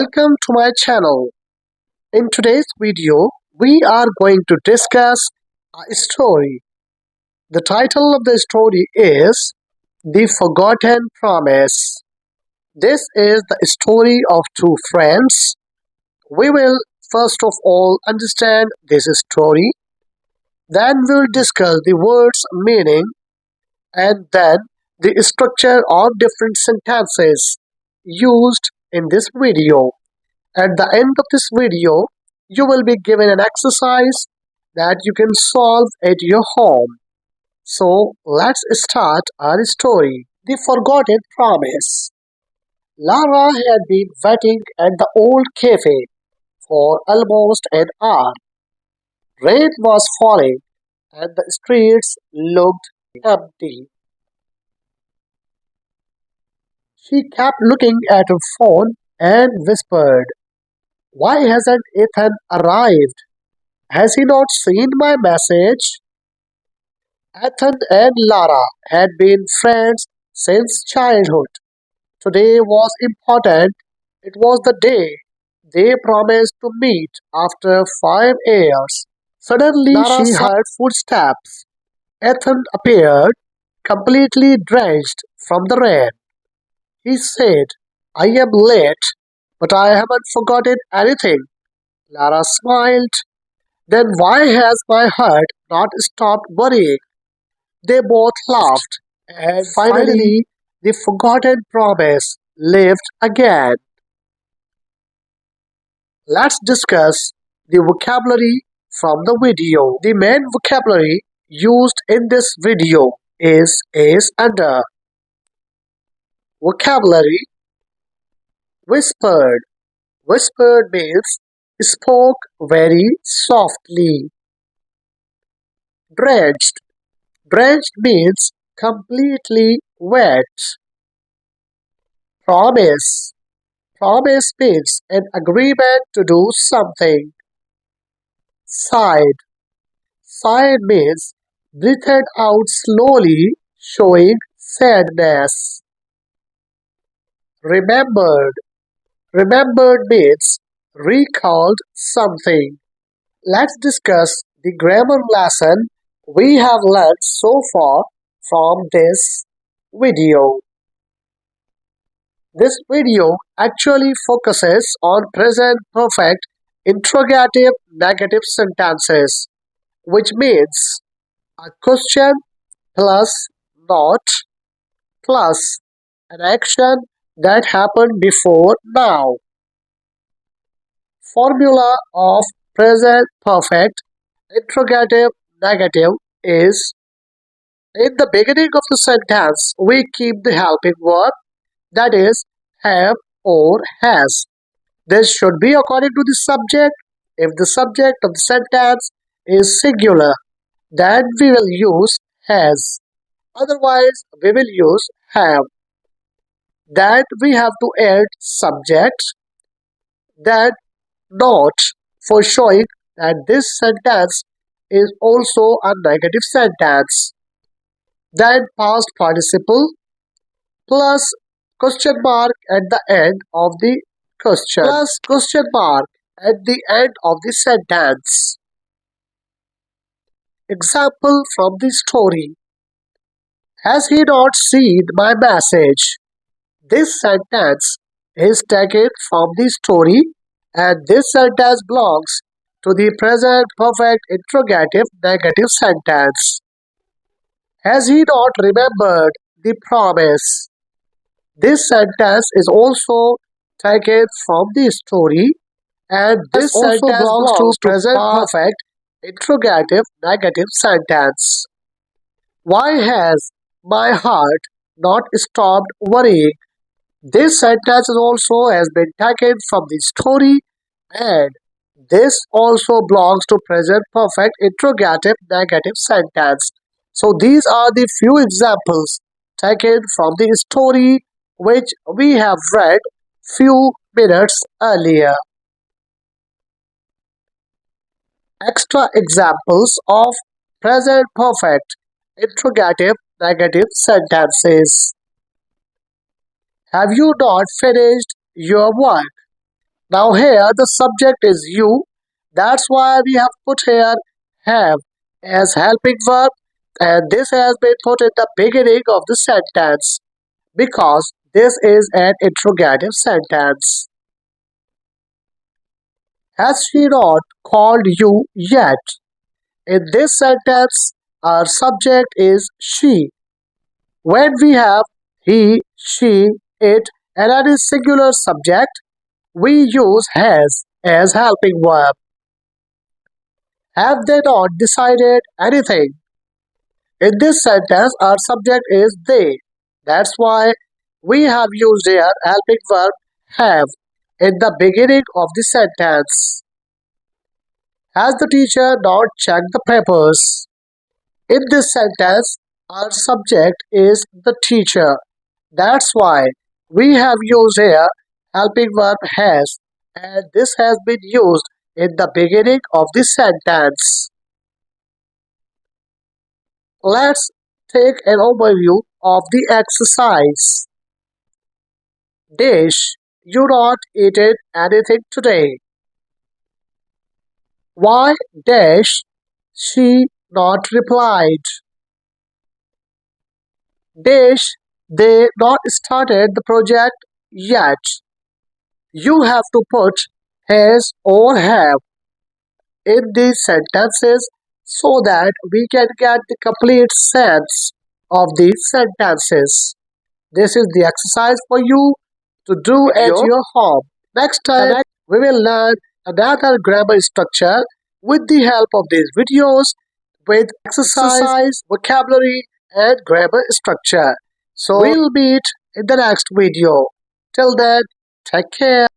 Welcome to my channel. In today's video, we are going to discuss a story. The title of the story is The Forgotten Promise. This is the story of two friends. We will first of all understand this story, then we'll discuss the words meaning, and then the structure of different sentences used in this video. At the end of this video, you will be given an exercise that you can solve at your home. So let's start our story. The Forgotten Promise. Lara had been waiting at the old cafe for almost an hour. Rain was falling and the streets looked empty. She kept looking at her phone and whispered, "Why hasn't Ethan arrived? Has he not seen my message?" Ethan and Lara had been friends since childhood. Today was important. It was the day they promised to meet after 5 years. Suddenly she heard footsteps. Ethan appeared, completely drenched from the rain. He said, "I am late, but I haven't forgotten anything." Lara smiled. "Then why has my heart not stopped worrying?" They both laughed, and finally, the forgotten promise lived again. Let's discuss the vocabulary from the video. The main vocabulary used in this video is under vocabulary whispered. Whispered means spoke very softly. Drenched. Drenched means completely wet. Promise. Promise means an agreement to do something. Sighed. Sighed means breathed out slowly, showing sadness. Remembered. Remembered means recalled something. Let's discuss the grammar lesson we have learned so far from this video. This video actually focuses on present perfect interrogative negative sentences, which means a question plus not plus an action that happened before now. Formula of present perfect interrogative negative is: in the beginning of the sentence, we keep the helping verb, that is, have or has. This should be according to the subject. If the subject of the sentence is singular, then we will use has. Otherwise, we will use have. Then we have to add subject, then not, for showing that this sentence is also a negative sentence. Then past participle plus question mark at the end of the question. Plus question mark at the end of the sentence. Example from the story. Has he not seen my message? This sentence is taken from the story, and this sentence belongs to the present perfect interrogative negative sentence. Has he not remembered the promise? This sentence is also taken from the story, and this also belongs to present perfect interrogative negative sentence. Why has my heart not stopped worrying? This sentence also has been taken from the story, and this also belongs to present perfect interrogative negative sentence. So these are the few examples taken from the story which we have read few minutes earlier. Extra examples of present perfect interrogative negative sentences. Have you not finished your work? Now here the subject is you. That's why we have put here have as helping verb, and this has been put in the beginning of the sentence because this is an interrogative sentence. Has she not called you yet? In this sentence, our subject is she. When we have he, she, it, and any singular subject, we use has as helping verb. Have they not decided anything? In this sentence, our subject is they. That's why we have used here helping verb have in the beginning of the sentence. Has the teacher not checked the papers? In this sentence, our subject is the teacher. That's why we have used here helping verb has, and this has been used in the beginning of the sentence. Let's take an overview of the exercise. Dish, you not eaten anything today. Why dash she not replied? Dash they not started the project yet. You have to put has or have in these sentences so that we can get the complete sense of these sentences. This is the exercise for you to do at your home. Next time, we will learn another grammar structure with the help of these videos with exercise, vocabulary, and grammar structure. So, we'll meet in the next video. Till then, take care.